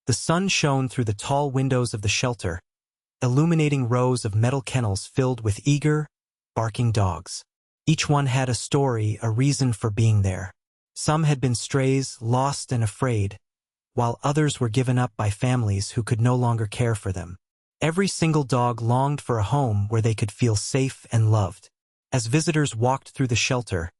The sun shone through the tall windows of the shelter, illuminating rows of metal kennels filled with eager, barking dogs. Each one had a story, a reason for being there. Some had been strays, lost and afraid, while others were given up by families who could no longer care for them. Every single dog longed for a home where they could feel safe and loved. As visitors walked through the shelter,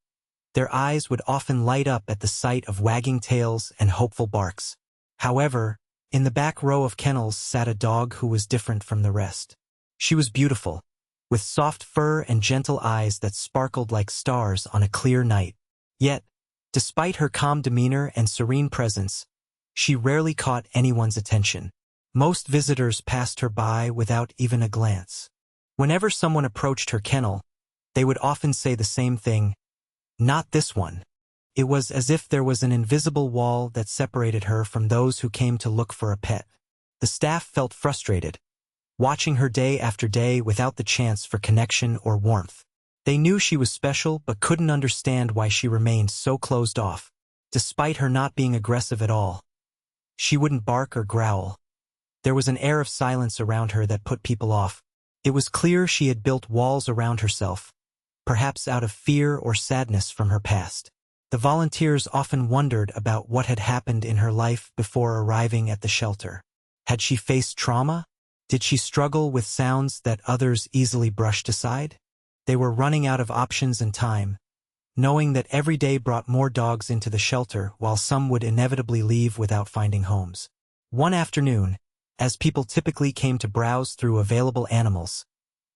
their eyes would often light up at the sight of wagging tails and hopeful barks. However, in the back row of kennels sat a dog who was different from the rest. She was beautiful, with soft fur and gentle eyes that sparkled like stars on a clear night. Yet, despite her calm demeanor and serene presence, she rarely caught anyone's attention. Most visitors passed her by without even a glance. Whenever someone approached her kennel, they would often say the same thing, "Not this one." It was as if there was an invisible wall that separated her from those who came to look for a pet. The staff felt frustrated, watching her day after day without the chance for connection or warmth. They knew she was special but couldn't understand why she remained so closed off. Despite her not being aggressive at all, she wouldn't bark or growl. There was an air of silence around her that put people off. It was clear she had built walls around herself, perhaps out of fear or sadness from her past. The volunteers often wondered about what had happened in her life before arriving at the shelter. Had she faced trauma? Did she struggle with sounds that others easily brushed aside? They were running out of options and time, knowing that every day brought more dogs into the shelter while some would inevitably leave without finding homes. One afternoon, as people typically came to browse through available animals,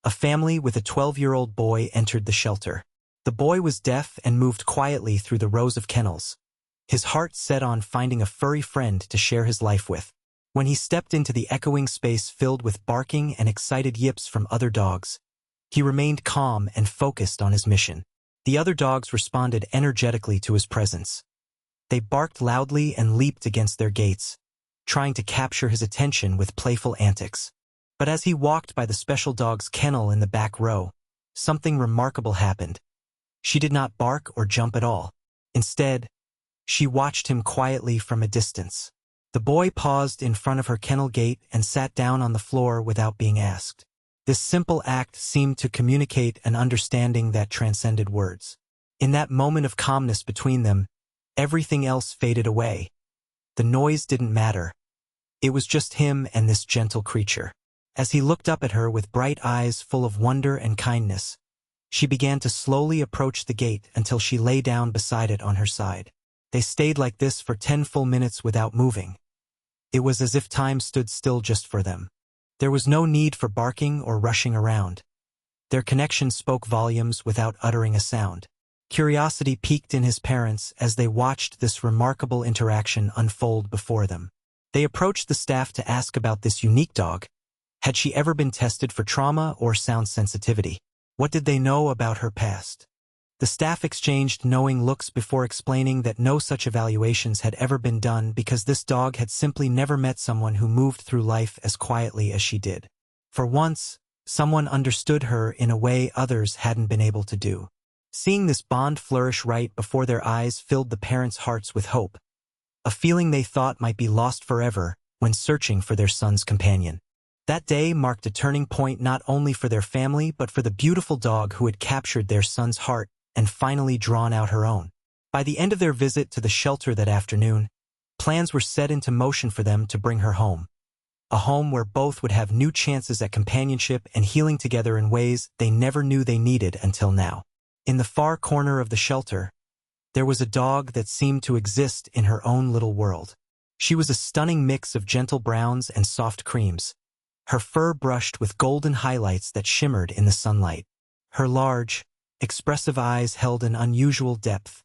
a family with a 12-year-old boy entered the shelter. The boy was deaf and moved quietly through the rows of kennels, his heart set on finding a furry friend to share his life with. When he stepped into the echoing space filled with barking and excited yips from other dogs, he remained calm and focused on his mission. The other dogs responded energetically to his presence. They barked loudly and leaped against their gates, trying to capture his attention with playful antics. But as he walked by the special dog's kennel in the back row, something remarkable happened. She did not bark or jump at all. Instead, she watched him quietly from a distance. The boy paused in front of her kennel gate and sat down on the floor without being asked. This simple act seemed to communicate an understanding that transcended words. In that moment of calmness between them, everything else faded away. The noise didn't matter. It was just him and this gentle creature. As he looked up at her with bright eyes full of wonder and kindness, she began to slowly approach the gate until she lay down beside it on her side. They stayed like this for 10 full minutes without moving. It was as if time stood still just for them. There was no need for barking or rushing around. Their connection spoke volumes without uttering a sound. Curiosity piqued in his parents as they watched this remarkable interaction unfold before them. They approached the staff to ask about this unique dog. Had she ever been tested for trauma or sound sensitivity? What did they know about her past? The staff exchanged knowing looks before explaining that no such evaluations had ever been done because this dog had simply never met someone who moved through life as quietly as she did. For once, someone understood her in a way others hadn't been able to do. Seeing this bond flourish right before their eyes filled the parents' hearts with hope, a feeling they thought might be lost forever when searching for their son's companion. That day marked a turning point not only for their family but for the beautiful dog who had captured their son's heart and finally drawn out her own. By the end of their visit to the shelter that afternoon, plans were set into motion for them to bring her home. A home where both would have new chances at companionship and healing together in ways they never knew they needed until now. In the far corner of the shelter, there was a dog that seemed to exist in her own little world. She was a stunning mix of gentle browns and soft creams, her fur brushed with golden highlights that shimmered in the sunlight. Her large, expressive eyes held an unusual depth,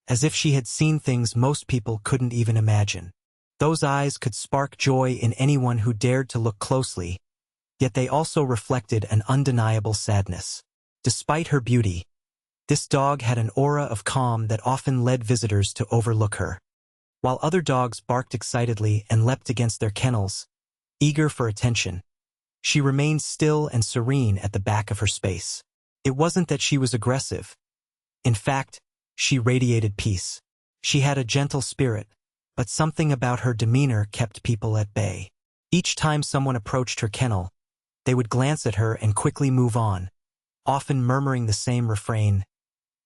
as if she had seen things most people couldn't even imagine. Those eyes could spark joy in anyone who dared to look closely, yet they also reflected an undeniable sadness. Despite her beauty, this dog had an aura of calm that often led visitors to overlook her. While other dogs barked excitedly and leapt against their kennels, eager for attention, she remained still and serene at the back of her space. It wasn't that she was aggressive. In fact, she radiated peace. She had a gentle spirit, but something about her demeanor kept people at bay. Each time someone approached her kennel, they would glance at her and quickly move on, often murmuring the same refrain,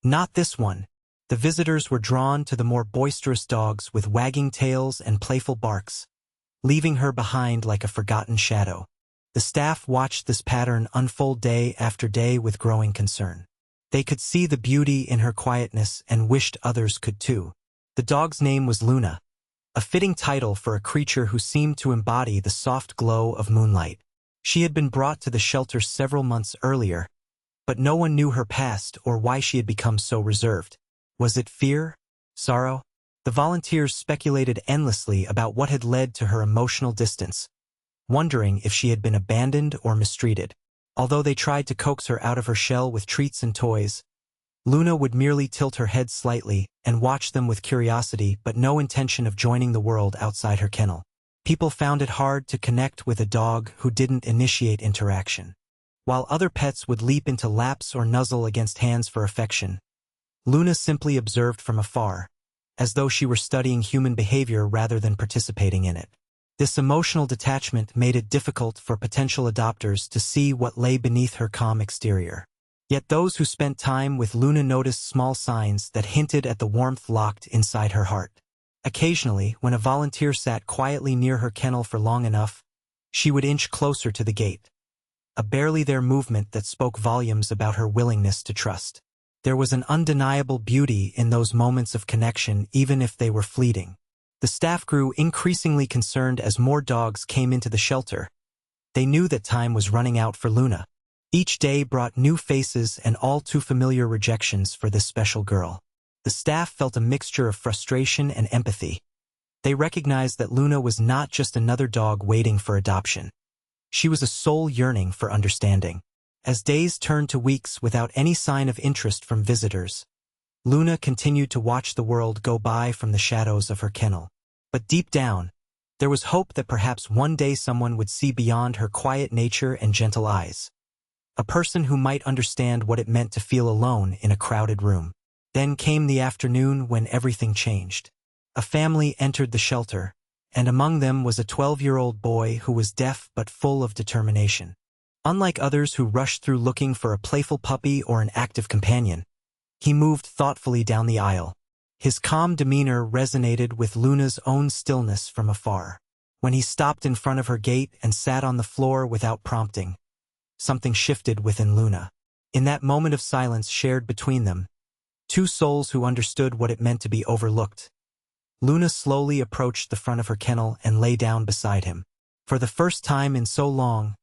"Not this one." The visitors were drawn to the more boisterous dogs with wagging tails and playful barks, leaving her behind like a forgotten shadow. The staff watched this pattern unfold day after day with growing concern. They could see the beauty in her quietness and wished others could too. The dog's name was Luna, a fitting title for a creature who seemed to embody the soft glow of moonlight. She had been brought to the shelter several months earlier, but no one knew her past or why she had become so reserved. Was it fear? Sorrow? The volunteers speculated endlessly about what had led to her emotional distance, wondering if she had been abandoned or mistreated. Although they tried to coax her out of her shell with treats and toys, Luna would merely tilt her head slightly and watch them with curiosity but no intention of joining the world outside her kennel. People found it hard to connect with a dog who didn't initiate interaction. While other pets would leap into laps or nuzzle against hands for affection, Luna simply observed from afar, as though she were studying human behavior rather than participating in it. This emotional detachment made it difficult for potential adopters to see what lay beneath her calm exterior. Yet those who spent time with Luna noticed small signs that hinted at the warmth locked inside her heart. Occasionally, when a volunteer sat quietly near her kennel for long enough, she would inch closer to the gate, a barely there movement that spoke volumes about her willingness to trust. There was an undeniable beauty in those moments of connection, even if they were fleeting. The staff grew increasingly concerned as more dogs came into the shelter. They knew that time was running out for Luna. Each day brought new faces and all too familiar rejections for this special girl. The staff felt a mixture of frustration and empathy. They recognized that Luna was not just another dog waiting for adoption. She was a soul yearning for understanding. As days turned to weeks without any sign of interest from visitors, Luna continued to watch the world go by from the shadows of her kennel. But deep down, there was hope that perhaps one day someone would see beyond her quiet nature and gentle eyes. A person who might understand what it meant to feel alone in a crowded room. Then came the afternoon when everything changed. A family entered the shelter, and among them was a 12-year-old boy who was deaf but full of determination. Unlike others who rushed through looking for a playful puppy or an active companion, he moved thoughtfully down the aisle. His calm demeanor resonated with Luna's own stillness from afar. When he stopped in front of her gate and sat on the floor without prompting, something shifted within Luna. In that moment of silence shared between them, two souls who understood what it meant to be overlooked, Luna slowly approached the front of her kennel and lay down beside him. For the first time in so long,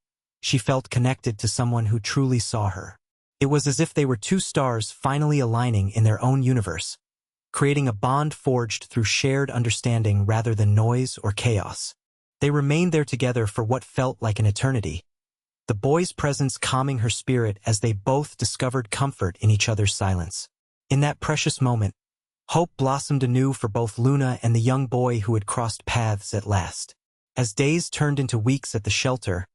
she felt connected to someone who truly saw her. It was as if they were two stars finally aligning in their own universe, creating a bond forged through shared understanding rather than noise or chaos. They remained there together for what felt like an eternity, the boy's presence calming her spirit as they both discovered comfort in each other's silence. In that precious moment, hope blossomed anew for both Luna and the young boy who had crossed paths at last. As days turned into weeks at the shelter,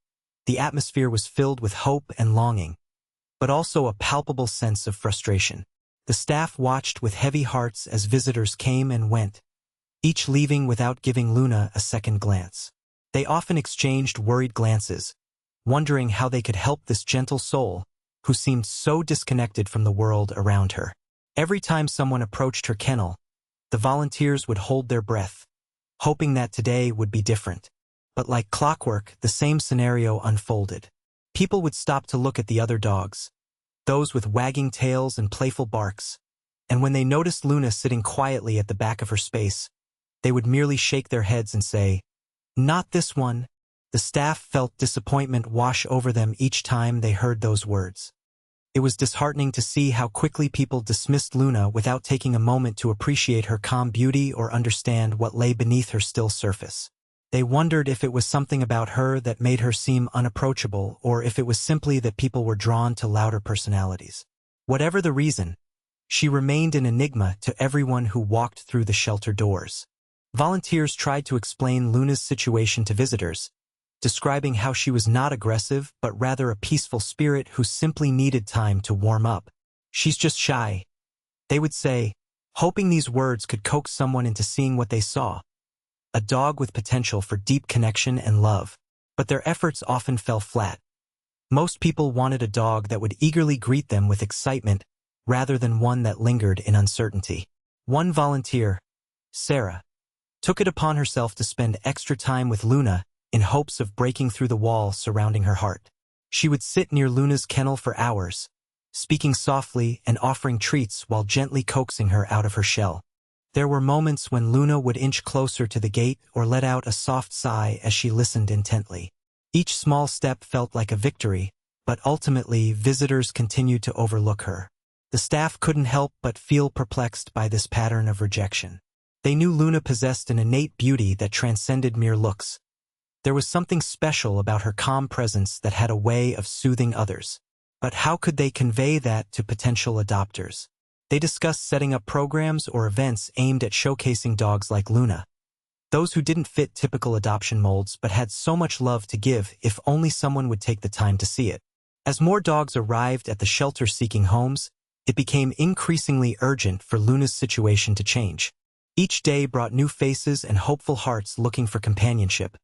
the atmosphere was filled with hope and longing, but also a palpable sense of frustration. The staff watched with heavy hearts as visitors came and went, each leaving without giving Luna a second glance. They often exchanged worried glances, wondering how they could help this gentle soul, who seemed so disconnected from the world around her. Every time someone approached her kennel, the volunteers would hold their breath, hoping that today would be different. But like clockwork, the same scenario unfolded. People would stop to look at the other dogs, those with wagging tails and playful barks, and when they noticed Luna sitting quietly at the back of her space, they would merely shake their heads and say, "Not this one." The staff felt disappointment wash over them each time they heard those words. It was disheartening to see how quickly people dismissed Luna without taking a moment to appreciate her calm beauty or understand what lay beneath her still surface. They wondered if it was something about her that made her seem unapproachable or if it was simply that people were drawn to louder personalities. Whatever the reason, she remained an enigma to everyone who walked through the shelter doors. Volunteers tried to explain Luna's situation to visitors, describing how she was not aggressive but rather a peaceful spirit who simply needed time to warm up. "She's just shy," they would say, hoping these words could coax someone into seeing what they saw. a dog with potential for deep connection and love. But their efforts often fell flat. Most people wanted a dog that would eagerly greet them with excitement rather than one that lingered in uncertainty. One volunteer, Sarah, took it upon herself to spend extra time with Luna in hopes of breaking through the wall surrounding her heart. She would sit near Luna's kennel for hours, speaking softly and offering treats while gently coaxing her out of her shell. There were moments when Luna would inch closer to the gate or let out a soft sigh as she listened intently. Each small step felt like a victory, but ultimately visitors continued to overlook her. The staff couldn't help but feel perplexed by this pattern of rejection. They knew Luna possessed an innate beauty that transcended mere looks. There was something special about her calm presence that had a way of soothing others. But how could they convey that to potential adopters? They discussed setting up programs or events aimed at showcasing dogs like Luna. Those who didn't fit typical adoption molds but had so much love to give if only someone would take the time to see it. As more dogs arrived at the shelter seeking homes, it became increasingly urgent for Luna's situation to change. Each day brought new faces and hopeful hearts looking for companionship.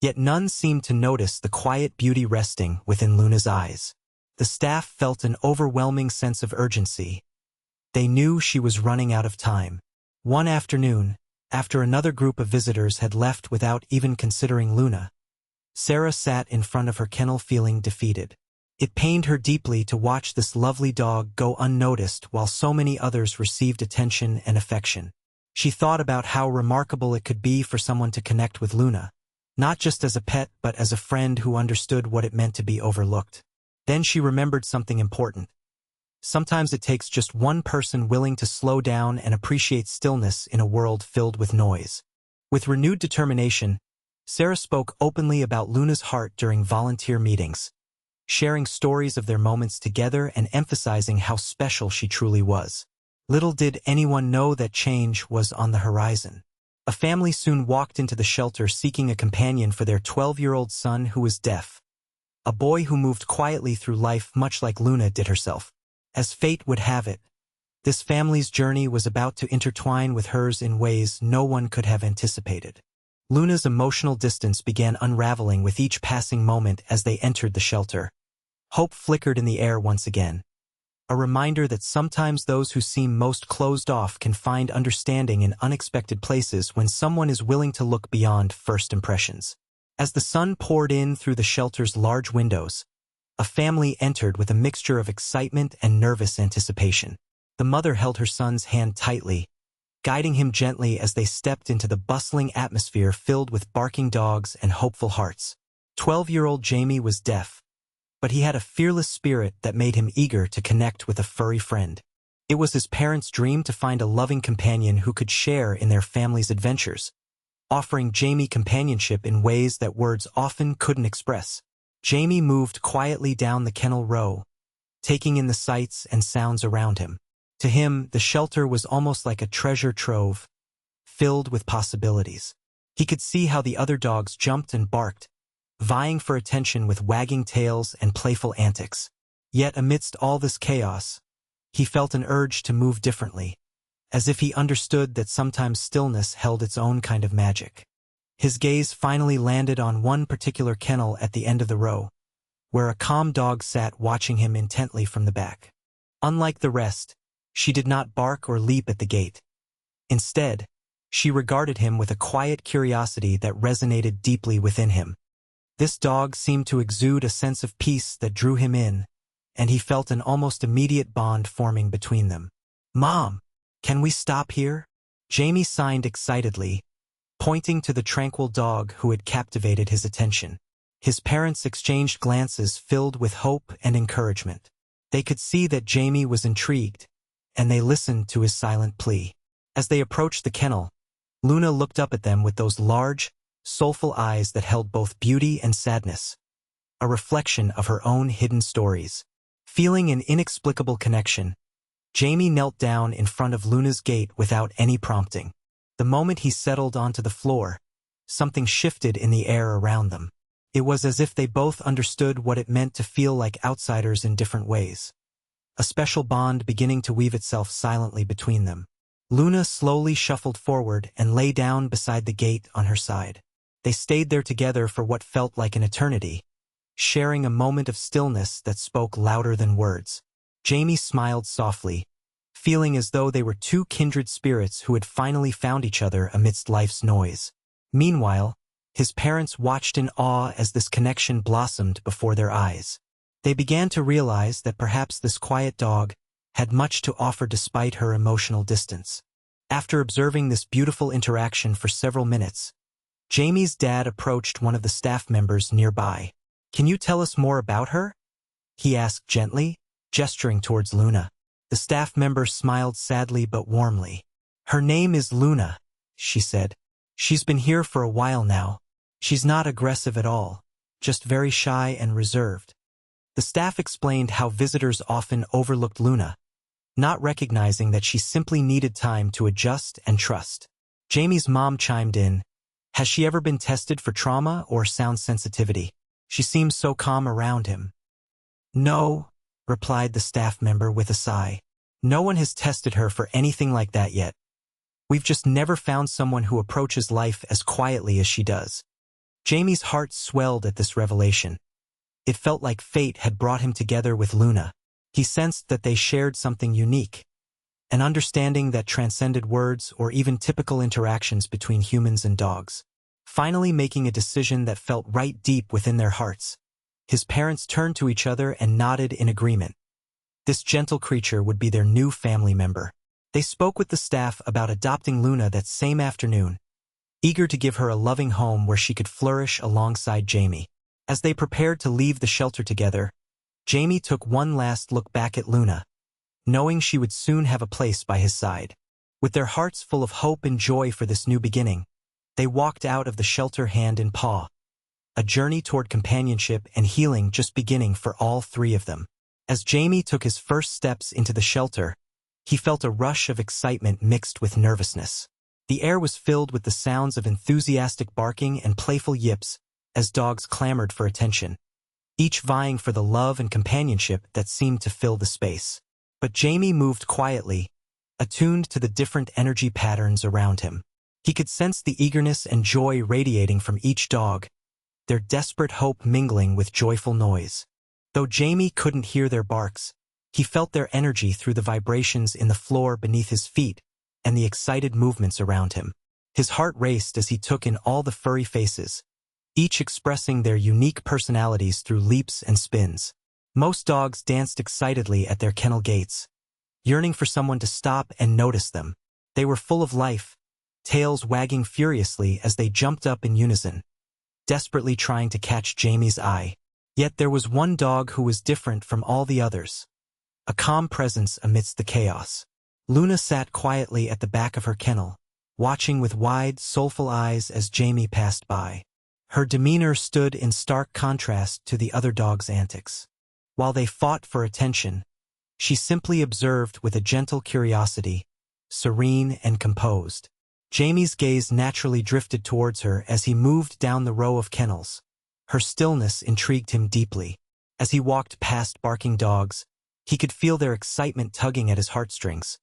Yet none seemed to notice the quiet beauty resting within Luna's eyes. The staff felt an overwhelming sense of urgency. They knew she was running out of time. One afternoon, after another group of visitors had left without even considering Luna, Sarah sat in front of her kennel feeling defeated. It pained her deeply to watch this lovely dog go unnoticed while so many others received attention and affection. She thought about how remarkable it could be for someone to connect with Luna, not just as a pet but as a friend who understood what it meant to be overlooked. Then she remembered something important. Sometimes it takes just one person willing to slow down and appreciate stillness in a world filled with noise. With renewed determination, Sarah spoke openly about Luna's heart during volunteer meetings, sharing stories of their moments together and emphasizing how special she truly was. Little did anyone know that change was on the horizon. A family soon walked into the shelter seeking a companion for their 12-year-old son who was deaf. A boy who moved quietly through life much like Luna did herself. As fate would have it, this family's journey was about to intertwine with hers in ways no one could have anticipated. Luna's emotional distance began unraveling with each passing moment as they entered the shelter. Hope flickered in the air once again. A reminder that sometimes those who seem most closed off can find understanding in unexpected places when someone is willing to look beyond first impressions. As the sun poured in through the shelter's large windows, a family entered with a mixture of excitement and nervous anticipation. The mother held her son's hand tightly, guiding him gently as they stepped into the bustling atmosphere filled with barking dogs and hopeful hearts. 12-year-old Jamie was deaf, but he had a fearless spirit that made him eager to connect with a furry friend. It was his parents' dream to find a loving companion who could share in their family's adventures, offering Jamie companionship in ways that words often couldn't express. Jamie moved quietly down the kennel row, taking in the sights and sounds around him. To him, the shelter was almost like a treasure trove, filled with possibilities. He could see how the other dogs jumped and barked, vying for attention with wagging tails and playful antics. Yet amidst all this chaos, he felt an urge to move differently, as if he understood that sometimes stillness held its own kind of magic. His gaze finally landed on one particular kennel at the end of the row, where a calm dog sat watching him intently from the back. Unlike the rest, she did not bark or leap at the gate. Instead, she regarded him with a quiet curiosity that resonated deeply within him. This dog seemed to exude a sense of peace that drew him in, and he felt an almost immediate bond forming between them. "Mom, can we stop here?" Jamie signed excitedly, pointing to the tranquil dog who had captivated his attention. His parents exchanged glances filled with hope and encouragement. They could see that Jamie was intrigued, and they listened to his silent plea. As they approached the kennel, Luna looked up at them with those large, soulful eyes that held both beauty and sadness, a reflection of her own hidden stories. Feeling an inexplicable connection, Jamie knelt down in front of Luna's gate without any prompting. The moment he settled onto the floor, something shifted in the air around them. It was as if they both understood what it meant to feel like outsiders in different ways. A special bond beginning to weave itself silently between them. Luna slowly shuffled forward and lay down beside the gate on her side. They stayed there together for what felt like an eternity, sharing a moment of stillness that spoke louder than words. Jamie smiled softly, feeling as though they were two kindred spirits who had finally found each other amidst life's noise. Meanwhile, his parents watched in awe as this connection blossomed before their eyes. They began to realize that perhaps this quiet dog had much to offer despite her emotional distance. After observing this beautiful interaction for several minutes, Jamie's dad approached one of the staff members nearby. "Can you tell us more about her?" he asked gently, gesturing towards Luna. The staff member smiled sadly but warmly. "Her name is Luna," she said. "She's been here for a while now. She's not aggressive at all, just very shy and reserved." The staff explained how visitors often overlooked Luna, not recognizing that she simply needed time to adjust and trust. Jamie's mom chimed in. "Has she ever been tested for trauma or sound sensitivity? She seems so calm around him." "No," replied the staff member with a sigh. "No one has tested her for anything like that yet. We've just never found someone who approaches life as quietly as she does." Jamie's heart swelled at this revelation. It felt like fate had brought him together with Luna. He sensed that they shared something unique, an understanding that transcended words or even typical interactions between humans and dogs. Finally making a decision that felt right deep within their hearts, his parents turned to each other and nodded in agreement. This gentle creature would be their new family member. They spoke with the staff about adopting Luna that same afternoon, eager to give her a loving home where she could flourish alongside Jamie. As they prepared to leave the shelter together, Jamie took one last look back at Luna, knowing she would soon have a place by his side. With their hearts full of hope and joy for this new beginning, they walked out of the shelter hand in paw, a journey toward companionship and healing just beginning for all three of them. As Jamie took his first steps into the shelter, he felt a rush of excitement mixed with nervousness. The air was filled with the sounds of enthusiastic barking and playful yips as dogs clamored for attention, each vying for the love and companionship that seemed to fill the space. But Jamie moved quietly, attuned to the different energy patterns around him. He could sense the eagerness and joy radiating from each dog, their desperate hope mingling with joyful noise. Though Jamie couldn't hear their barks, he felt their energy through the vibrations in the floor beneath his feet and the excited movements around him. His heart raced as he took in all the furry faces, each expressing their unique personalities through leaps and spins. Most dogs danced excitedly at their kennel gates, yearning for someone to stop and notice them. They were full of life, tails wagging furiously as they jumped up in unison, desperately trying to catch Jamie's eye. Yet there was one dog who was different from all the others, a calm presence amidst the chaos. Luna sat quietly at the back of her kennel, watching with wide, soulful eyes as Jamie passed by. Her demeanor stood in stark contrast to the other dogs' antics. While they fought for attention, she simply observed with a gentle curiosity, serene and composed. Jamie's gaze naturally drifted towards her as he moved down the row of kennels. Her stillness intrigued him deeply. As he walked past barking dogs, he could feel their excitement tugging at his heartstrings.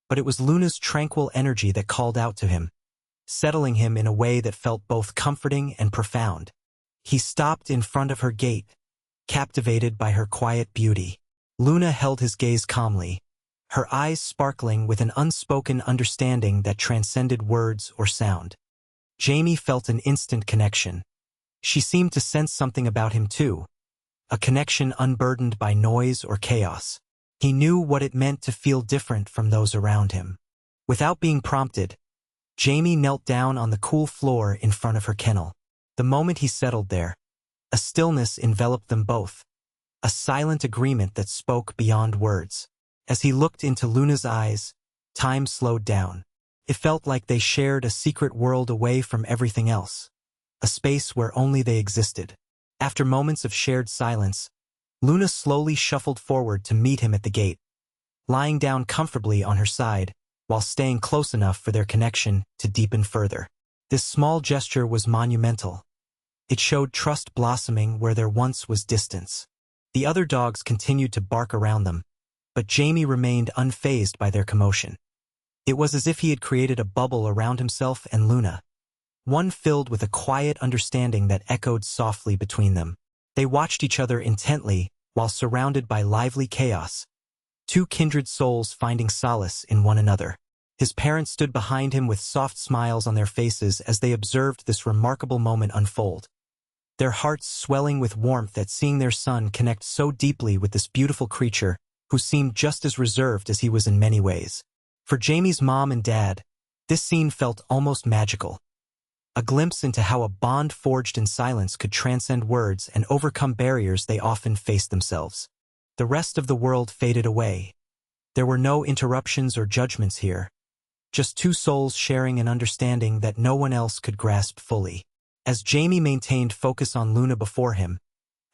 But it was Luna's tranquil energy that called out to him, settling him in a way that felt both comforting and profound. He stopped in front of her gate, captivated by her quiet beauty. Luna held his gaze calmly, her eyes sparkling with an unspoken understanding that transcended words or sound. Jamie felt an instant connection. She seemed to sense something about him too, a connection unburdened by noise or chaos. He knew what it meant to feel different from those around him. Without being prompted, Jamie knelt down on the cool floor in front of her kennel. The moment he settled there, a stillness enveloped them both, a silent agreement that spoke beyond words. As he looked into Luna's eyes, time slowed down. It felt like they shared a secret world away from everything else, a space where only they existed. After moments of shared silence, Luna slowly shuffled forward to meet him at the gate, lying down comfortably on her side while staying close enough for their connection to deepen further. This small gesture was monumental. It showed trust blossoming where there once was distance. The other dogs continued to bark around them, but Jamie remained unfazed by their commotion. It was as if he had created a bubble around himself and Luna, one filled with a quiet understanding that echoed softly between them. They watched each other intently while surrounded by lively chaos, two kindred souls finding solace in one another. His parents stood behind him with soft smiles on their faces as they observed this remarkable moment unfold, their hearts swelling with warmth at seeing their son connect so deeply with this beautiful creature who seemed just as reserved as he was in many ways. For Jamie's mom and dad, this scene felt almost magical, a glimpse into how a bond forged in silence could transcend words and overcome barriers they often faced themselves. The rest of the world faded away. There were no interruptions or judgments here, just two souls sharing an understanding that no one else could grasp fully. As Jamie maintained focus on Luna before him,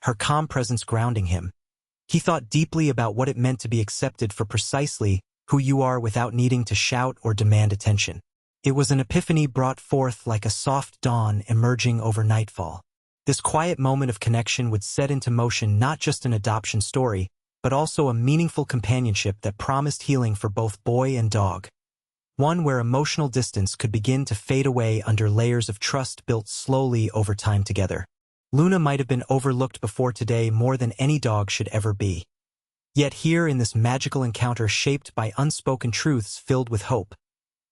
her calm presence grounding him, he thought deeply about what it meant to be accepted for precisely who you are without needing to shout or demand attention. It was an epiphany brought forth like a soft dawn emerging over nightfall. This quiet moment of connection would set into motion not just an adoption story, but also a meaningful companionship that promised healing for both boy and dog. One where emotional distance could begin to fade away under layers of trust built slowly over time together. Luna might have been overlooked before today more than any dog should ever be. Yet here in this magical encounter shaped by unspoken truths filled with hope,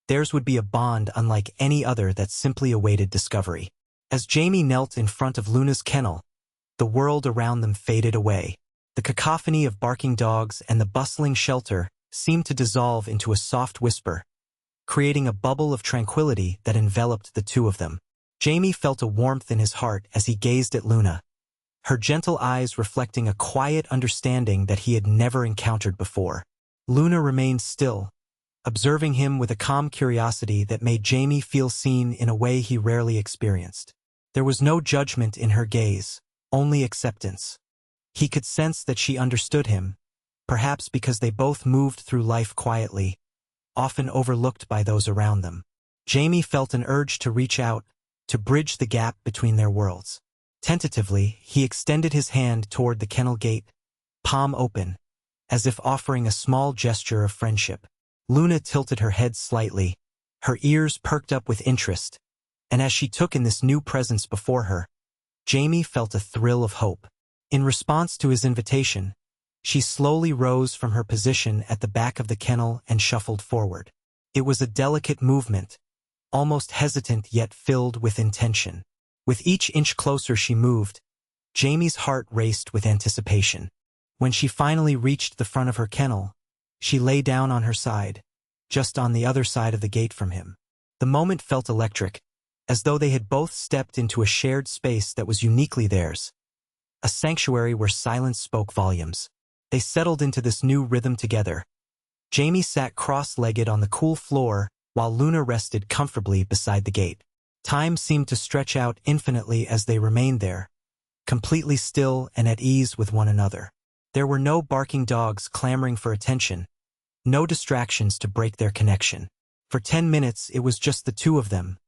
theirs would be a bond unlike any other that simply awaited discovery. As Jamie knelt in front of Luna's kennel, the world around them faded away. The cacophony of barking dogs and the bustling shelter seemed to dissolve into a soft whisper, creating a bubble of tranquility that enveloped the two of them. Jamie felt a warmth in his heart as he gazed at Luna, her gentle eyes reflecting a quiet understanding that he had never encountered before. Luna remained still, observing him with a calm curiosity that made Jamie feel seen in a way he rarely experienced. There was no judgment in her gaze, only acceptance. He could sense that she understood him, perhaps because they both moved through life quietly, often overlooked by those around them. Jamie felt an urge to reach out, to bridge the gap between their worlds. Tentatively, he extended his hand toward the kennel gate, palm open, as if offering a small gesture of friendship. Luna tilted her head slightly, her ears perked up with interest, and as she took in this new presence before her, Jamie felt a thrill of hope. In response to his invitation, she slowly rose from her position at the back of the kennel and shuffled forward. It was a delicate movement, almost hesitant yet filled with intention. With each inch closer she moved, Jamie's heart raced with anticipation. When she finally reached the front of her kennel, she lay down on her side, just on the other side of the gate from him. The moment felt electric, as though they had both stepped into a shared space that was uniquely theirs, a sanctuary where silence spoke volumes. They settled into this new rhythm together. Jamie sat cross-legged on the cool floor, while Luna rested comfortably beside the gate. Time seemed to stretch out infinitely as they remained there, completely still and at ease with one another. There were no barking dogs clamoring for attention, no distractions to break their connection. For 10 minutes it was just the two of them,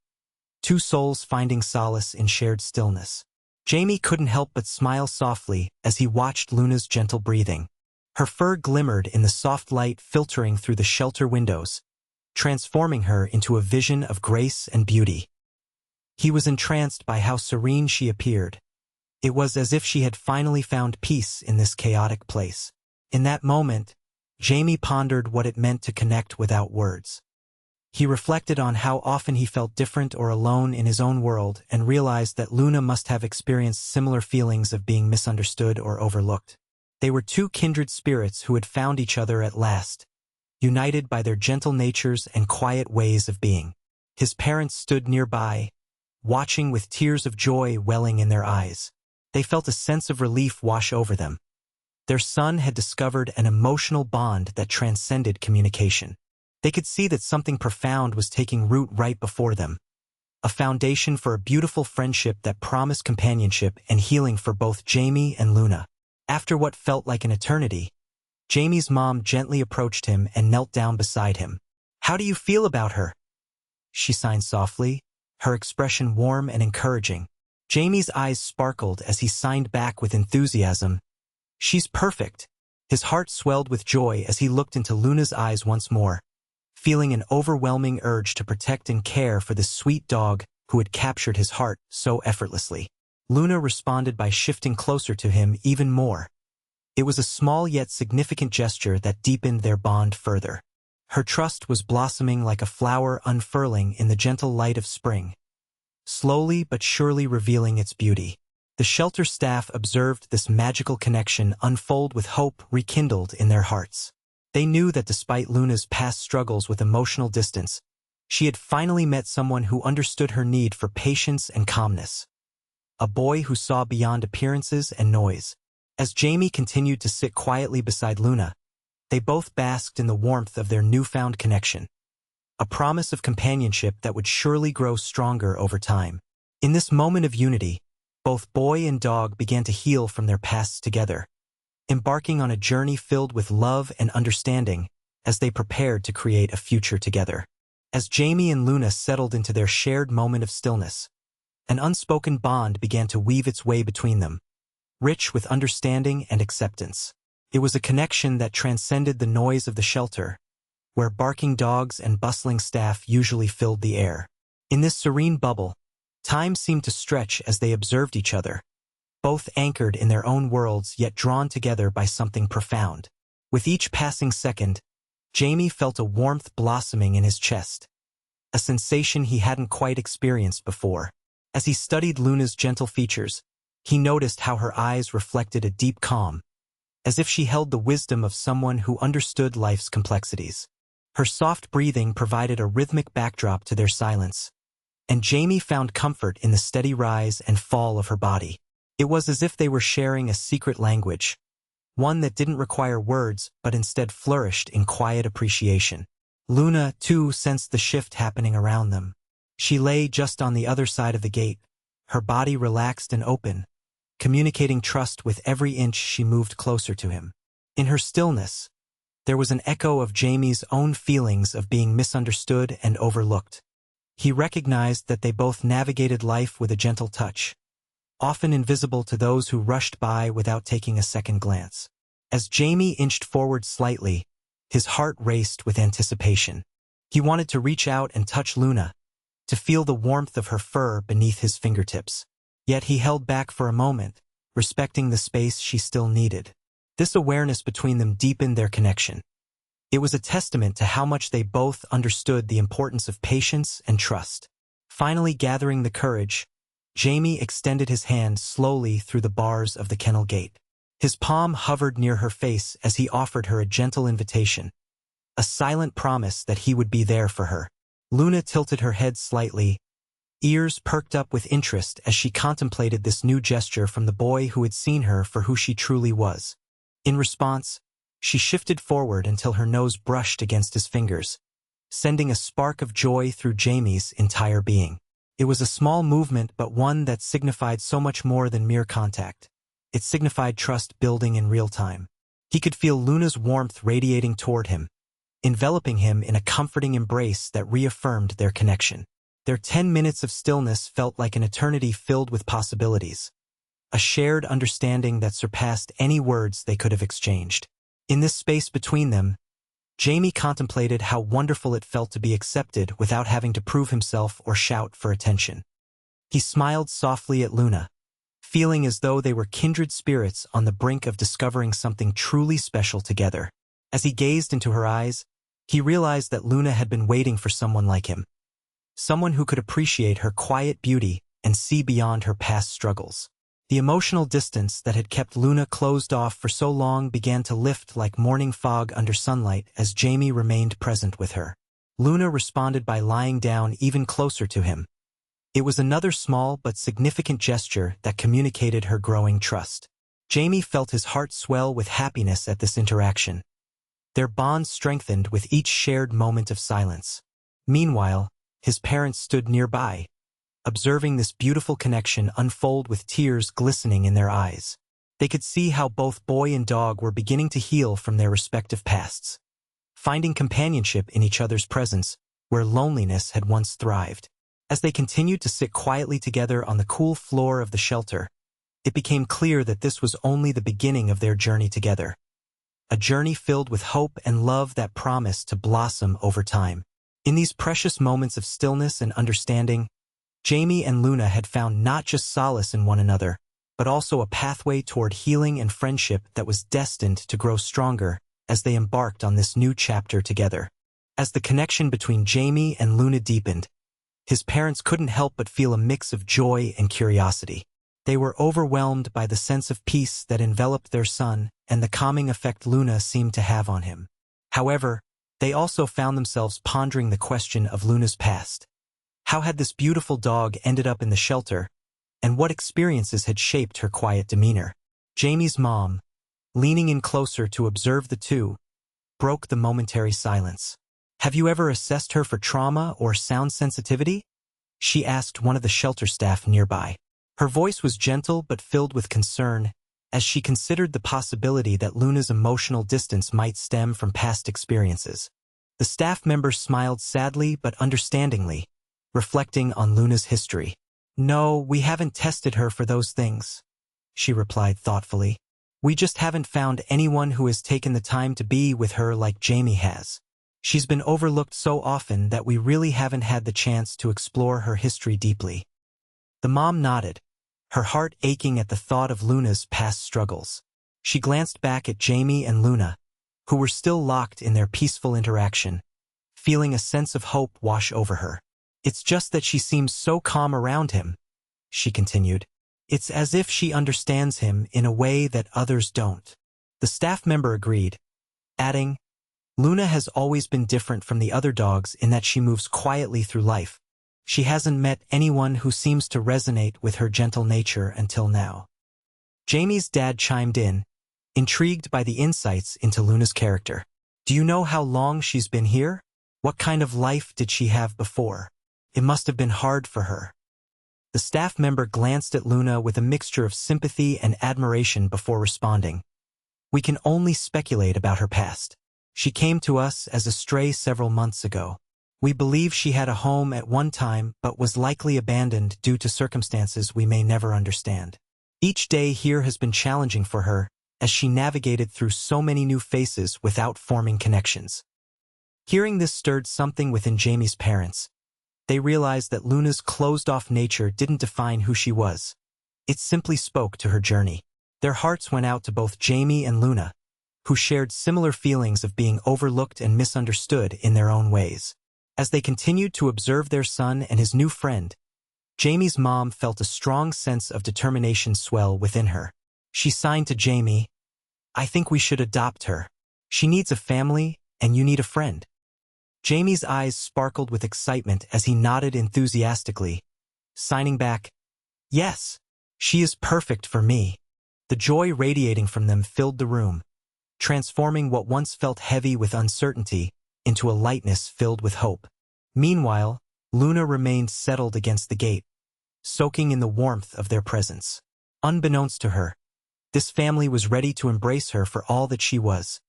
two souls finding solace in shared stillness. Jamie couldn't help but smile softly as he watched Luna's gentle breathing. Her fur glimmered in the soft light filtering through the shelter windows, transforming her into a vision of grace and beauty. He was entranced by how serene she appeared. It was as if she had finally found peace in this chaotic place. In that moment, Jamie pondered what it meant to connect without words. He reflected on how often he felt different or alone in his own world and realized that Luna must have experienced similar feelings of being misunderstood or overlooked. They were two kindred spirits who had found each other at last, united by their gentle natures and quiet ways of being. His parents stood nearby, watching with tears of joy welling in their eyes. They felt a sense of relief wash over them. Their son had discovered an emotional bond that transcended communication. They could see that something profound was taking root right before them, a foundation for a beautiful friendship that promised companionship and healing for both Jamie and Luna. After what felt like an eternity, Jamie's mom gently approached him and knelt down beside him. "How do you feel about her?" she signed softly, her expression warm and encouraging. Jamie's eyes sparkled as he signed back with enthusiasm. "She's perfect." His heart swelled with joy as he looked into Luna's eyes once more, feeling an overwhelming urge to protect and care for this sweet dog who had captured his heart so effortlessly. Luna responded by shifting closer to him even more. It was a small yet significant gesture that deepened their bond further. Her trust was blossoming like a flower unfurling in the gentle light of spring, slowly but surely revealing its beauty. The shelter staff observed this magical connection unfold with hope rekindled in their hearts. They knew that despite Luna's past struggles with emotional distance, she had finally met someone who understood her need for patience and calmness. A boy who saw beyond appearances and noise. As Jamie continued to sit quietly beside Luna, they both basked in the warmth of their newfound connection, a promise of companionship that would surely grow stronger over time. In this moment of unity, both boy and dog began to heal from their pasts together, embarking on a journey filled with love and understanding as they prepared to create a future together. As Jamie and Luna settled into their shared moment of stillness, an unspoken bond began to weave its way between them, rich with understanding and acceptance. It was a connection that transcended the noise of the shelter, where barking dogs and bustling staff usually filled the air. In this serene bubble, time seemed to stretch as they observed each other, both anchored in their own worlds yet drawn together by something profound. With each passing second, Jamie felt a warmth blossoming in his chest, a sensation he hadn't quite experienced before. As he studied Luna's gentle features, he noticed how her eyes reflected a deep calm, as if she held the wisdom of someone who understood life's complexities. Her soft breathing provided a rhythmic backdrop to their silence, and Jamie found comfort in the steady rise and fall of her body. It was as if they were sharing a secret language, one that didn't require words but instead flourished in quiet appreciation. Luna, too, sensed the shift happening around them. She lay just on the other side of the gate, her body relaxed and open, communicating trust with every inch she moved closer to him. In her stillness, there was an echo of Jamie's own feelings of being misunderstood and overlooked. He recognized that they both navigated life with a gentle touch, often invisible to those who rushed by without taking a second glance. As Jamie inched forward slightly, his heart raced with anticipation. He wanted to reach out and touch Luna, to feel the warmth of her fur beneath his fingertips. Yet he held back for a moment, respecting the space she still needed. This awareness between them deepened their connection. It was a testament to how much they both understood the importance of patience and trust. Finally gathering the courage, Jamie extended his hand slowly through the bars of the kennel gate. His palm hovered near her face as he offered her a gentle invitation, a silent promise that he would be there for her. Luna tilted her head slightly, ears perked up with interest as she contemplated this new gesture from the boy who had seen her for who she truly was. In response, she shifted forward until her nose brushed against his fingers, sending a spark of joy through Jamie's entire being. It was a small movement, but one that signified so much more than mere contact. It signified trust building in real time. He could feel Luna's warmth radiating toward him, enveloping him in a comforting embrace that reaffirmed their connection. Their 10 minutes of stillness felt like an eternity filled with possibilities, a shared understanding that surpassed any words they could have exchanged. In this space between them, Jamie contemplated how wonderful it felt to be accepted without having to prove himself or shout for attention. He smiled softly at Luna, feeling as though they were kindred spirits on the brink of discovering something truly special together. As he gazed into her eyes, he realized that Luna had been waiting for someone like him, someone who could appreciate her quiet beauty and see beyond her past struggles. The emotional distance that had kept Luna closed off for so long began to lift like morning fog under sunlight as Jamie remained present with her. Luna responded by lying down even closer to him. It was another small but significant gesture that communicated her growing trust. Jamie felt his heart swell with happiness at this interaction. Their bond strengthened with each shared moment of silence. Meanwhile, his parents stood nearby, observing this beautiful connection unfold with tears glistening in their eyes. They could see how both boy and dog were beginning to heal from their respective pasts, finding companionship in each other's presence where loneliness had once thrived. As they continued to sit quietly together on the cool floor of the shelter, it became clear that this was only the beginning of their journey together. a journey filled with hope and love that promised to blossom over time. In these precious moments of stillness and understanding, Jamie and Luna had found not just solace in one another, but also a pathway toward healing and friendship that was destined to grow stronger as they embarked on this new chapter together. As the connection between Jamie and Luna deepened, his parents couldn't help but feel a mix of joy and curiosity. They were overwhelmed by the sense of peace that enveloped their son and the calming effect Luna seemed to have on him. However, they also found themselves pondering the question of Luna's past. How had this beautiful dog ended up in the shelter, and what experiences had shaped her quiet demeanor? Jamie's mom, leaning in closer to observe the two, broke the momentary silence. "Have you ever assessed her for trauma or sound sensitivity?" she asked one of the shelter staff nearby. Her voice was gentle but filled with concern, as she considered the possibility that Luna's emotional distance might stem from past experiences. The staff member smiled sadly but understandingly, reflecting on Luna's history. "No, we haven't tested her for those things," she replied thoughtfully. "We just haven't found anyone who has taken the time to be with her like Jamie has. She's been overlooked so often that we really haven't had the chance to explore her history deeply." The mom nodded, her heart aching at the thought of Luna's past struggles. She glanced back at Jamie and Luna, who were still locked in their peaceful interaction, feeling a sense of hope wash over her. "It's just that she seems so calm around him," she continued. "It's as if she understands him in a way that others don't." The staff member agreed, adding, "Luna has always been different from the other dogs in that she moves quietly through life. She hasn't met anyone who seems to resonate with her gentle nature until now." Jamie's dad chimed in, intrigued by the insights into Luna's character. "Do you know how long she's been here? What kind of life did she have before? It must have been hard for her." The staff member glanced at Luna with a mixture of sympathy and admiration before responding. "We can only speculate about her past. She came to us as a stray several months ago. We believe she had a home at one time but was likely abandoned due to circumstances we may never understand. Each day here has been challenging for her, as she navigated through so many new faces without forming connections." Hearing this stirred something within Jamie's parents. They realized that Luna's closed-off nature didn't define who she was. It simply spoke to her journey. Their hearts went out to both Jamie and Luna, who shared similar feelings of being overlooked and misunderstood in their own ways. As they continued to observe their son and his new friend, Jamie's mom felt a strong sense of determination swell within her. She signed to Jamie, "I think we should adopt her. She needs a family, and you need a friend." Jamie's eyes sparkled with excitement as he nodded enthusiastically, signing back, "Yes, she is perfect for me." The joy radiating from them filled the room, transforming what once felt heavy with uncertainty into a lightness filled with hope. Meanwhile, Luna remained settled against the gate, soaking in the warmth of their presence. Unbeknownst to her, this family was ready to embrace her for all that she was,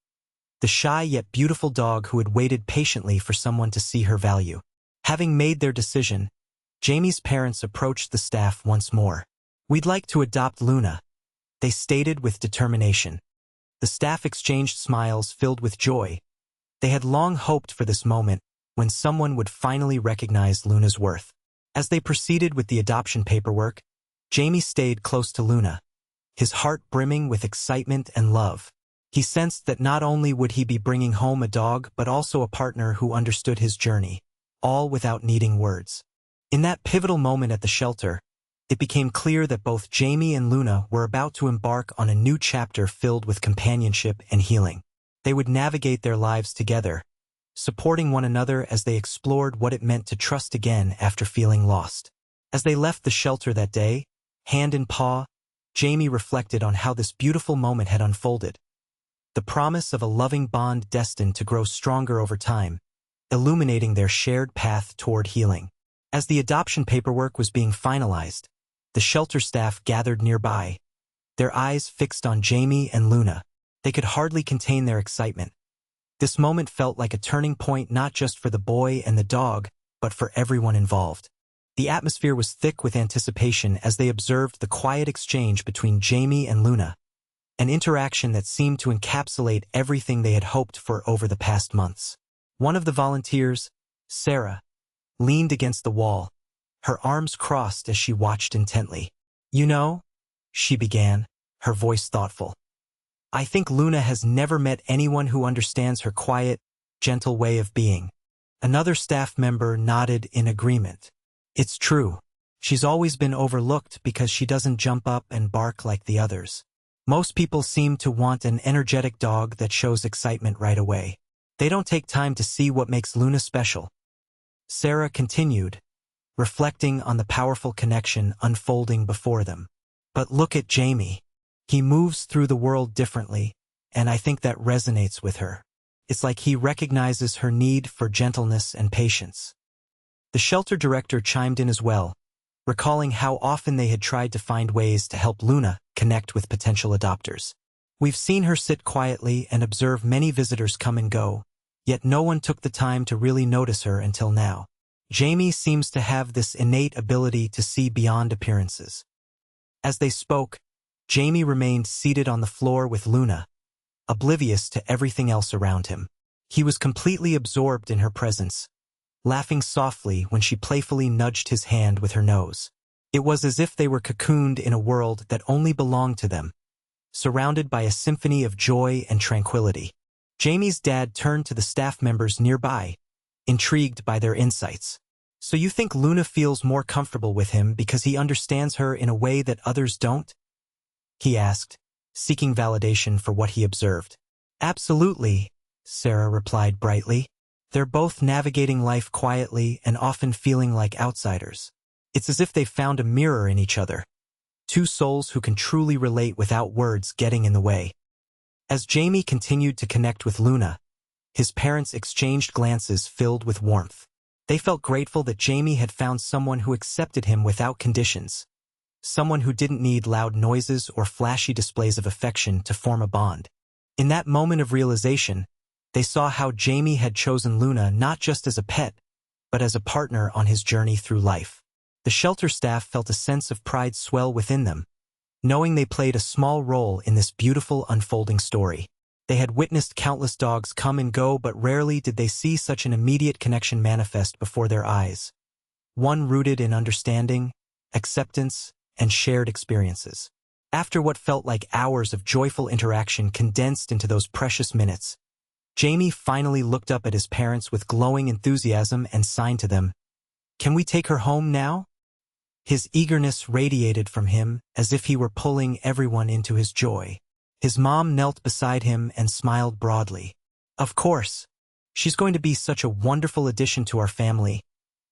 the shy yet beautiful dog who had waited patiently for someone to see her value. Having made their decision, Jamie's parents approached the staff once more. "We'd like to adopt Luna," they stated with determination. The staff exchanged smiles filled with joy. They had long hoped for this moment when someone would finally recognize Luna's worth. As they proceeded with the adoption paperwork, Jamie stayed close to Luna, his heart brimming with excitement and love. He sensed that not only would he be bringing home a dog but also a partner who understood his journey, all without needing words. In that pivotal moment at the shelter, it became clear that both Jamie and Luna were about to embark on a new chapter filled with companionship and healing. They would navigate their lives together, supporting one another as they explored what it meant to trust again after feeling lost. As they left the shelter that day, hand in paw, Jamie reflected on how this beautiful moment had unfolded. The promise of a loving bond destined to grow stronger over time, illuminating their shared path toward healing. As the adoption paperwork was being finalized, the shelter staff gathered nearby, their eyes fixed on Jamie and Luna. They could hardly contain their excitement. This moment felt like a turning point not just for the boy and the dog, but for everyone involved. The atmosphere was thick with anticipation as they observed the quiet exchange between Jamie and Luna, an interaction that seemed to encapsulate everything they had hoped for over the past months. One of the volunteers, Sarah, leaned against the wall, her arms crossed as she watched intently. "You know," she began, her voice thoughtful, "I think Luna has never met anyone who understands her quiet, gentle way of being." Another staff member nodded in agreement. "It's true. She's always been overlooked because she doesn't jump up and bark like the others. Most people seem to want an energetic dog that shows excitement right away. They don't take time to see what makes Luna special." Sarah continued, reflecting on the powerful connection unfolding before them. "But look at Jamie. He moves through the world differently, and I think that resonates with her. It's like he recognizes her need for gentleness and patience." The shelter director chimed in as well, recalling how often they had tried to find ways to help Luna connect with potential adopters. "We've seen her sit quietly and observe many visitors come and go, yet no one took the time to really notice her until now. Jamie seems to have this innate ability to see beyond appearances." As they spoke, Jamie remained seated on the floor with Luna, oblivious to everything else around him. He was completely absorbed in her presence, laughing softly when she playfully nudged his hand with her nose. It was as if they were cocooned in a world that only belonged to them, surrounded by a symphony of joy and tranquility. Jamie's dad turned to the staff members nearby, intrigued by their insights. "So you think Luna feels more comfortable with him because he understands her in a way that others don't?" he asked, seeking validation for what he observed. "Absolutely," Sarah replied brightly. "They're both navigating life quietly and often feeling like outsiders. It's as if they've found a mirror in each other. Two souls who can truly relate without words getting in the way." As Jamie continued to connect with Luna, his parents exchanged glances filled with warmth. They felt grateful that Jamie had found someone who accepted him without conditions, someone who didn't need loud noises or flashy displays of affection to form a bond. In that moment of realization, they saw how Jamie had chosen Luna not just as a pet, but as a partner on his journey through life. The shelter staff felt a sense of pride swell within them, knowing they played a small role in this beautiful unfolding story. They had witnessed countless dogs come and go, but rarely did they see such an immediate connection manifest before their eyes. One rooted in understanding, acceptance, and shared experiences. After what felt like hours of joyful interaction condensed into those precious minutes, Jamie finally looked up at his parents with glowing enthusiasm and signed to them, "Can we take her home now?" His eagerness radiated from him as if he were pulling everyone into his joy. His mom knelt beside him and smiled broadly. "Of course. She's going to be such a wonderful addition to our family,"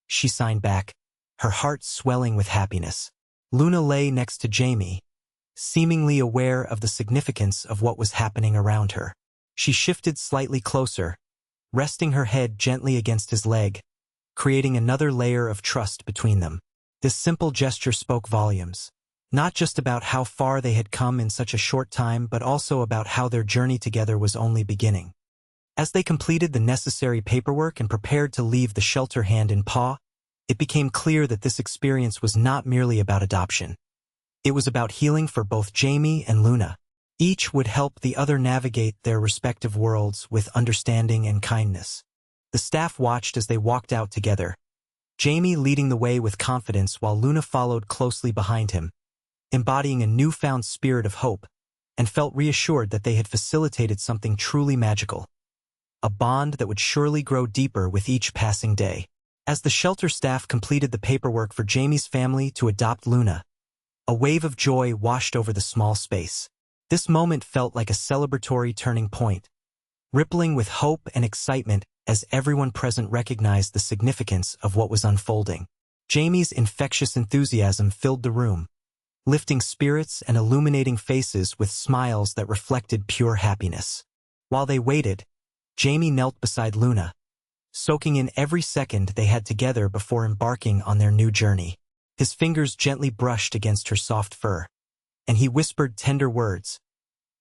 she signed back, her heart swelling with happiness. Luna lay next to Jamie, seemingly aware of the significance of what was happening around her. She shifted slightly closer, resting her head gently against his leg, creating another layer of trust between them. This simple gesture spoke volumes, not just about how far they had come in such a short time, but also about how their journey together was only beginning. As they completed the necessary paperwork and prepared to leave the shelter hand in paw, it became clear that this experience was not merely about adoption. It was about healing for both Jamie and Luna. Each would help the other navigate their respective worlds with understanding and kindness. The staff watched as they walked out together, Jamie leading the way with confidence while Luna followed closely behind him, embodying a newfound spirit of hope, and felt reassured that they had facilitated something truly magical, a bond that would surely grow deeper with each passing day. As the shelter staff completed the paperwork for Jamie's family to adopt Luna, a wave of joy washed over the small space. This moment felt like a celebratory turning point, rippling with hope and excitement as everyone present recognized the significance of what was unfolding. Jamie's infectious enthusiasm filled the room, lifting spirits and illuminating faces with smiles that reflected pure happiness. While they waited, Jamie knelt beside Luna, soaking in every second they had together before embarking on their new journey. His fingers gently brushed against her soft fur, and he whispered tender words,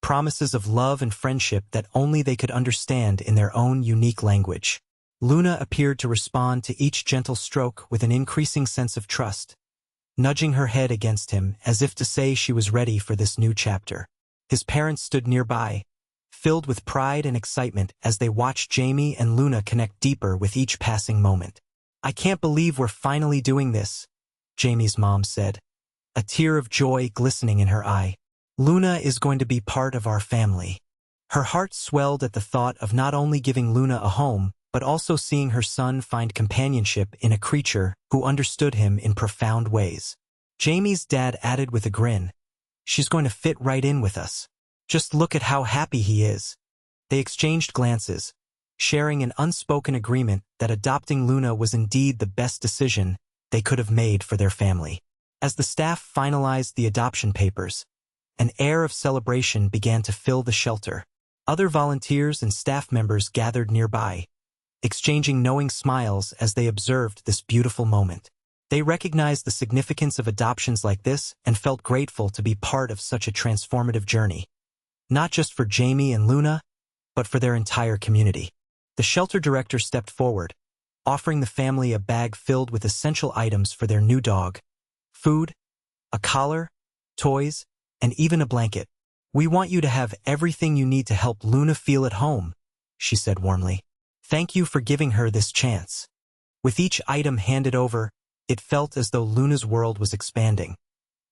promises of love and friendship that only they could understand in their own unique language. Luna appeared to respond to each gentle stroke with an increasing sense of trust, nudging her head against him as if to say she was ready for this new chapter. His parents stood nearby, filled with pride and excitement as they watched Jamie and Luna connect deeper with each passing moment. "I can't believe we're finally doing this," Jamie's mom said, a tear of joy glistening in her eye. "Luna is going to be part of our family." Her heart swelled at the thought of not only giving Luna a home, but also seeing her son find companionship in a creature who understood him in profound ways. Jamie's dad added with a grin, "She's going to fit right in with us. Just look at how happy he is." They exchanged glances, sharing an unspoken agreement that adopting Luna was indeed the best decision they could have made for their family. As the staff finalized the adoption papers, an air of celebration began to fill the shelter. Other volunteers and staff members gathered nearby, exchanging knowing smiles as they observed this beautiful moment. They recognized the significance of adoptions like this and felt grateful to be part of such a transformative journey, not just for Jamie and Luna, but for their entire community. The shelter director stepped forward, offering the family a bag filled with essential items for their new dog: food, a collar, toys, and even a blanket. "We want you to have everything you need to help Luna feel at home," she said warmly. "Thank you for giving her this chance." With each item handed over, it felt as though Luna's world was expanding.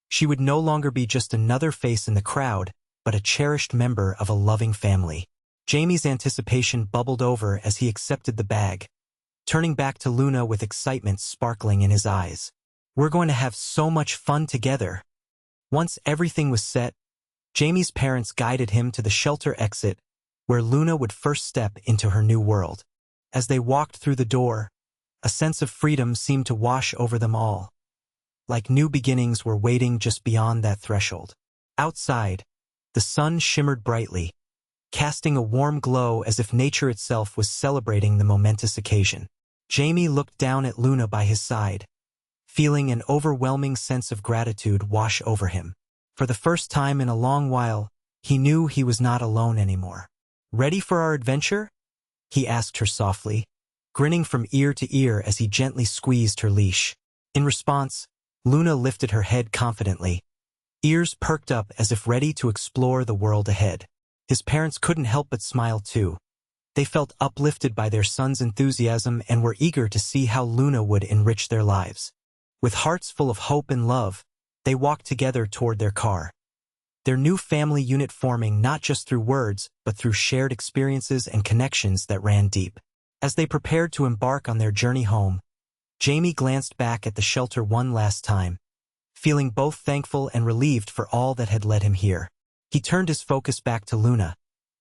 She would no longer be just another face in the crowd, but a cherished member of a loving family. Jamie's anticipation bubbled over as he accepted the bag, turning back to Luna with excitement sparkling in his eyes. "We're going to have so much fun together." Once everything was set, Jamie's parents guided him to the shelter exit, where Luna would first step into her new world. As they walked through the door, a sense of freedom seemed to wash over them all, like new beginnings were waiting just beyond that threshold. Outside, the sun shimmered brightly, casting a warm glow as if nature itself was celebrating the momentous occasion. Jamie looked down at Luna by his side, feeling an overwhelming sense of gratitude wash over him. For the first time in a long while, he knew he was not alone anymore. "Ready for our adventure?" he asked her softly, grinning from ear to ear as he gently squeezed her leash. In response, Luna lifted her head confidently, ears perked up as if ready to explore the world ahead. His parents couldn't help but smile too. They felt uplifted by their son's enthusiasm and were eager to see how Luna would enrich their lives. With hearts full of hope and love, they walked together toward their car, their new family unit forming not just through words, but through shared experiences and connections that ran deep. As they prepared to embark on their journey home, Jamie glanced back at the shelter one last time, feeling both thankful and relieved for all that had led him here. He turned his focus back to Luna,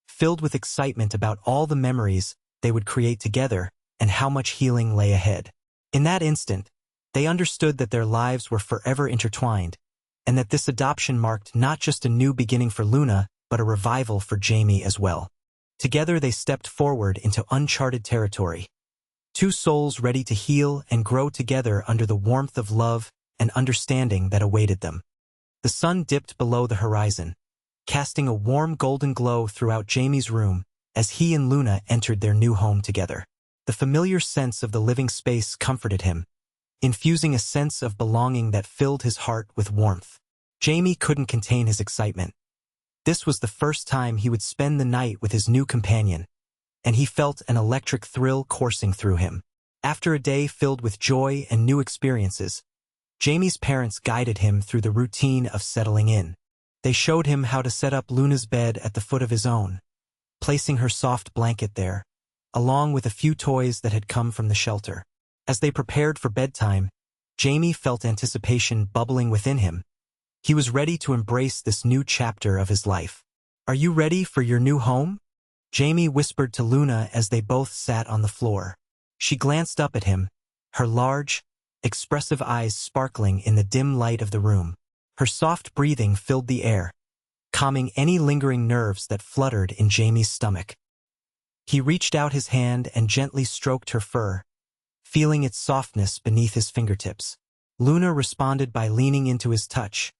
filled with excitement about all the memories they would create together and how much healing lay ahead. In that instant, they understood that their lives were forever intertwined, and that this adoption marked not just a new beginning for Luna, but a revival for Jamie as well. Together they stepped forward into uncharted territory, two souls ready to heal and grow together under the warmth of love and understanding that awaited them. The sun dipped below the horizon, casting a warm golden glow throughout Jamie's room as he and Luna entered their new home together. The familiar sense of the living space comforted him, infusing a sense of belonging that filled his heart with warmth. Jamie couldn't contain his excitement. This was the first time he would spend the night with his new companion, and he felt an electric thrill coursing through him. After a day filled with joy and new experiences, Jamie's parents guided him through the routine of settling in. They showed him how to set up Luna's bed at the foot of his own, placing her soft blanket there, along with a few toys that had come from the shelter. As they prepared for bedtime, Jamie felt anticipation bubbling within him. He was ready to embrace this new chapter of his life. "Are you ready for your new home?" Jamie whispered to Luna as they both sat on the floor. She glanced up at him, her large, expressive eyes sparkling in the dim light of the room. Her soft breathing filled the air, calming any lingering nerves that fluttered in Jamie's stomach. He reached out his hand and gently stroked her fur, feeling its softness beneath his fingertips. Luna responded by leaning into his touch,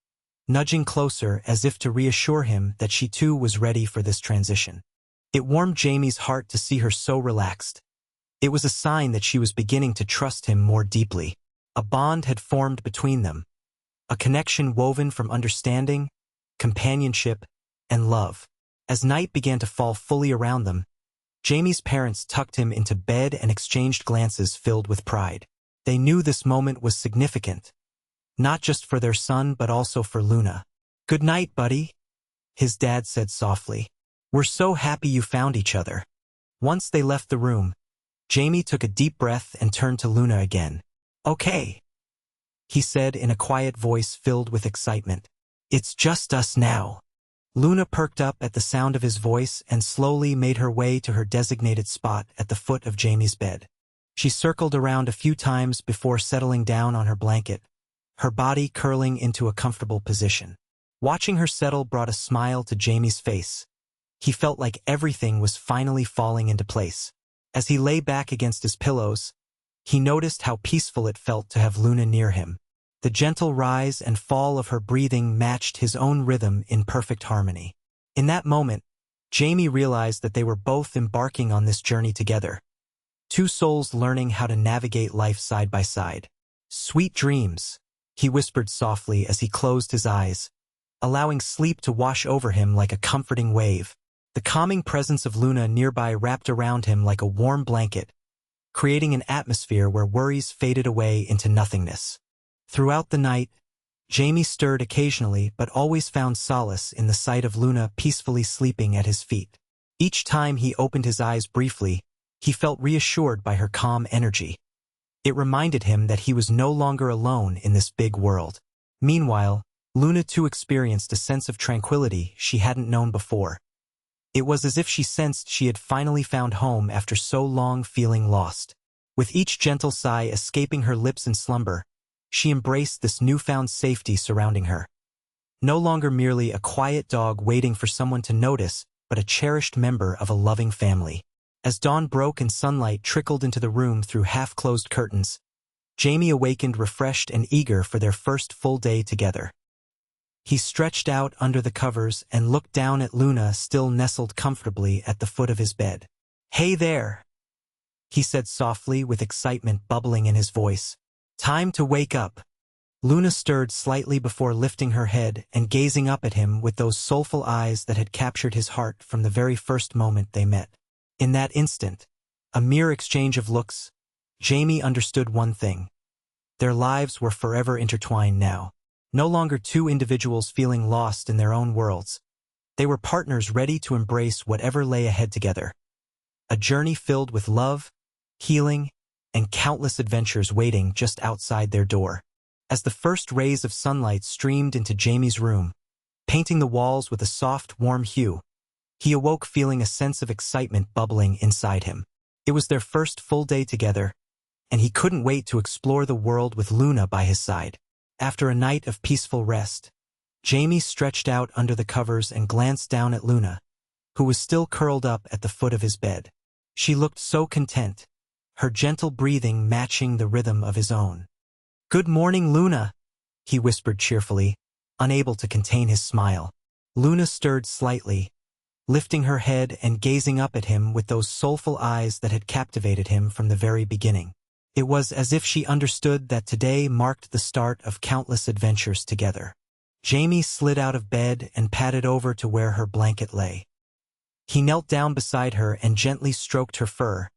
nudging closer as if to reassure him that she too was ready for this transition. It warmed Jamie's heart to see her so relaxed. It was a sign that she was beginning to trust him more deeply. A bond had formed between them, a connection woven from understanding, companionship, and love. As night began to fall fully around them, Jamie's parents tucked him into bed and exchanged glances filled with pride. They knew this moment was significant, not just for their son but also for Luna. "Good night, buddy," his dad said softly. "We're so happy you found each other." Once they left the room, Jamie took a deep breath and turned to Luna again. "Okay," he said in a quiet voice filled with excitement. "It's just us now." Luna perked up at the sound of his voice and slowly made her way to her designated spot at the foot of Jamie's bed. She circled around a few times before settling down on her blanket, her body curling into a comfortable position. Watching her settle brought a smile to Jamie's face. He felt like everything was finally falling into place. As he lay back against his pillows, he noticed how peaceful it felt to have Luna near him. The gentle rise and fall of her breathing matched his own rhythm in perfect harmony. In that moment, Jamie realized that they were both embarking on this journey together. Two souls learning how to navigate life side by side. "Sweet dreams," he whispered softly as he closed his eyes, allowing sleep to wash over him like a comforting wave. The calming presence of Luna nearby wrapped around him like a warm blanket, creating an atmosphere where worries faded away into nothingness. Throughout the night, Jamie stirred occasionally but always found solace in the sight of Luna peacefully sleeping at his feet. Each time he opened his eyes briefly, he felt reassured by her calm energy. It reminded him that he was no longer alone in this big world. Meanwhile, Luna too experienced a sense of tranquility she hadn't known before. It was as if she sensed she had finally found home after so long feeling lost. With each gentle sigh escaping her lips in slumber, she embraced this newfound safety surrounding her. No longer merely a quiet dog waiting for someone to notice, but a cherished member of a loving family. As dawn broke and sunlight trickled into the room through half-closed curtains, Jamie awakened refreshed and eager for their first full day together. He stretched out under the covers and looked down at Luna still nestled comfortably at the foot of his bed. "Hey there," he said softly with excitement bubbling in his voice. "Time to wake up." Luna stirred slightly before lifting her head and gazing up at him with those soulful eyes that had captured his heart from the very first moment they met. In that instant, a mere exchange of looks, Jamie understood one thing. Their lives were forever intertwined now. No longer two individuals feeling lost in their own worlds. They were partners ready to embrace whatever lay ahead together. A journey filled with love, healing, and countless adventures waiting just outside their door. As the first rays of sunlight streamed into Jamie's room, painting the walls with a soft, warm hue, he awoke feeling a sense of excitement bubbling inside him. It was their first full day together, and he couldn't wait to explore the world with Luna by his side. After a night of peaceful rest, Jamie stretched out under the covers and glanced down at Luna, who was still curled up at the foot of his bed. She looked so content, her gentle breathing matching the rhythm of his own. "Good morning, Luna," he whispered cheerfully, unable to contain his smile. Luna stirred slightly, lifting her head and gazing up at him with those soulful eyes that had captivated him from the very beginning. It was as if she understood that today marked the start of countless adventures together. Jamie slid out of bed and padded over to where her blanket lay. He knelt down beside her and gently stroked her fur,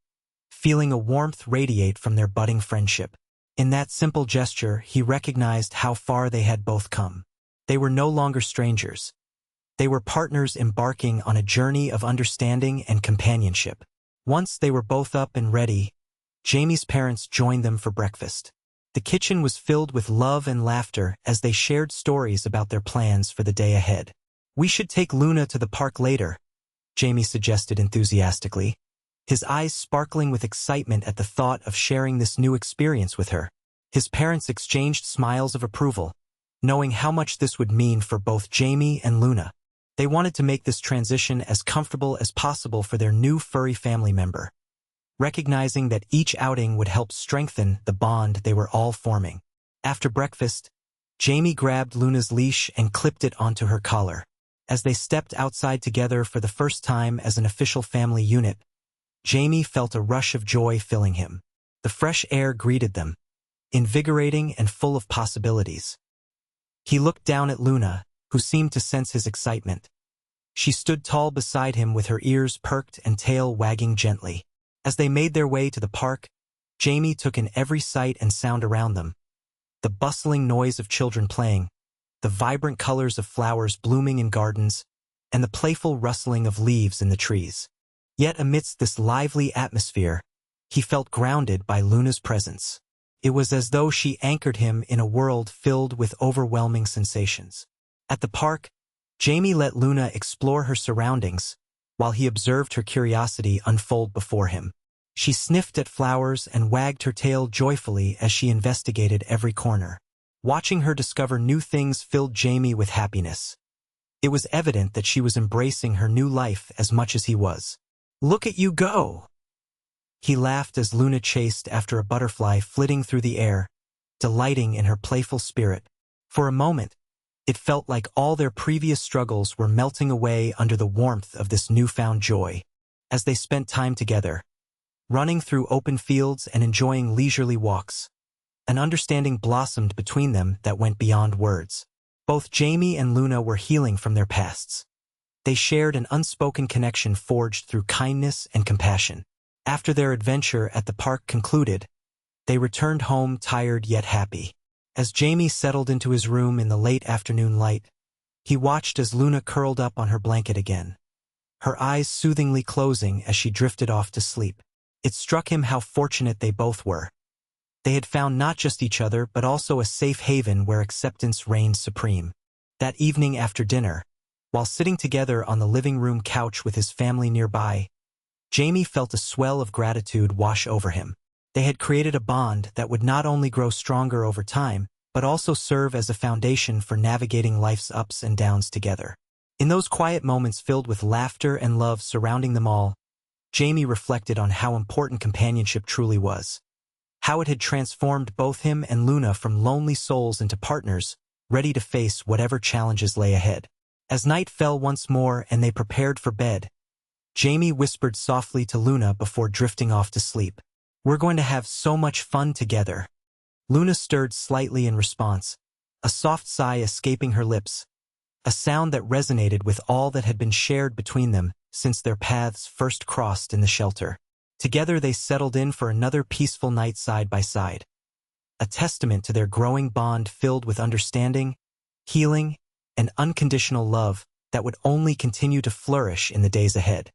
feeling a warmth radiate from their budding friendship. In that simple gesture, he recognized how far they had both come. They were no longer strangers. They were partners embarking on a journey of understanding and companionship. Once they were both up and ready, Jamie's parents joined them for breakfast. The kitchen was filled with love and laughter as they shared stories about their plans for the day ahead. "We should take Luna to the park later," Jamie suggested enthusiastically, his eyes sparkling with excitement at the thought of sharing this new experience with her. His parents exchanged smiles of approval, knowing how much this would mean for both Jamie and Luna. They wanted to make this transition as comfortable as possible for their new furry family member, recognizing that each outing would help strengthen the bond they were all forming. After breakfast, Jamie grabbed Luna's leash and clipped it onto her collar. As they stepped outside together for the first time as an official family unit, Jamie felt a rush of joy filling him. The fresh air greeted them, invigorating and full of possibilities. He looked down at Luna, who seemed to sense his excitement. She stood tall beside him with her ears perked and tail wagging gently. As they made their way to the park, Jamie took in every sight and sound around them. The bustling noise of children playing, the vibrant colors of flowers blooming in gardens, and the playful rustling of leaves in the trees. Yet amidst this lively atmosphere, he felt grounded by Luna's presence. It was as though she anchored him in a world filled with overwhelming sensations. At the park, Jamie let Luna explore her surroundings, while he observed her curiosity unfold before him. She sniffed at flowers and wagged her tail joyfully as she investigated every corner. Watching her discover new things filled Jamie with happiness. It was evident that she was embracing her new life as much as he was. "Look at you go!" He laughed as Luna chased after a butterfly flitting through the air, delighting in her playful spirit. For a moment, it felt like all their previous struggles were melting away under the warmth of this newfound joy. As they spent time together, running through open fields and enjoying leisurely walks, an understanding blossomed between them that went beyond words. Both Jamie and Luna were healing from their pasts. They shared an unspoken connection forged through kindness and compassion. After their adventure at the park concluded, they returned home tired yet happy. As Jamie settled into his room in the late afternoon light, he watched as Luna curled up on her blanket again, her eyes soothingly closing as she drifted off to sleep. It struck him how fortunate they both were. They had found not just each other but also a safe haven where acceptance reigned supreme. That evening after dinner, while sitting together on the living room couch with his family nearby, Jamie felt a swell of gratitude wash over him. They had created a bond that would not only grow stronger over time, but also serve as a foundation for navigating life's ups and downs together. In those quiet moments filled with laughter and love surrounding them all, Jamie reflected on how important companionship truly was. How it had transformed both him and Luna from lonely souls into partners, ready to face whatever challenges lay ahead. As night fell once more and they prepared for bed, Jamie whispered softly to Luna before drifting off to sleep. "We're going to have so much fun together." Luna stirred slightly in response, a soft sigh escaping her lips, a sound that resonated with all that had been shared between them since their paths first crossed in the shelter. Together they settled in for another peaceful night side by side, a testament to their growing bond filled with understanding, healing, and unconditional love that would only continue to flourish in the days ahead.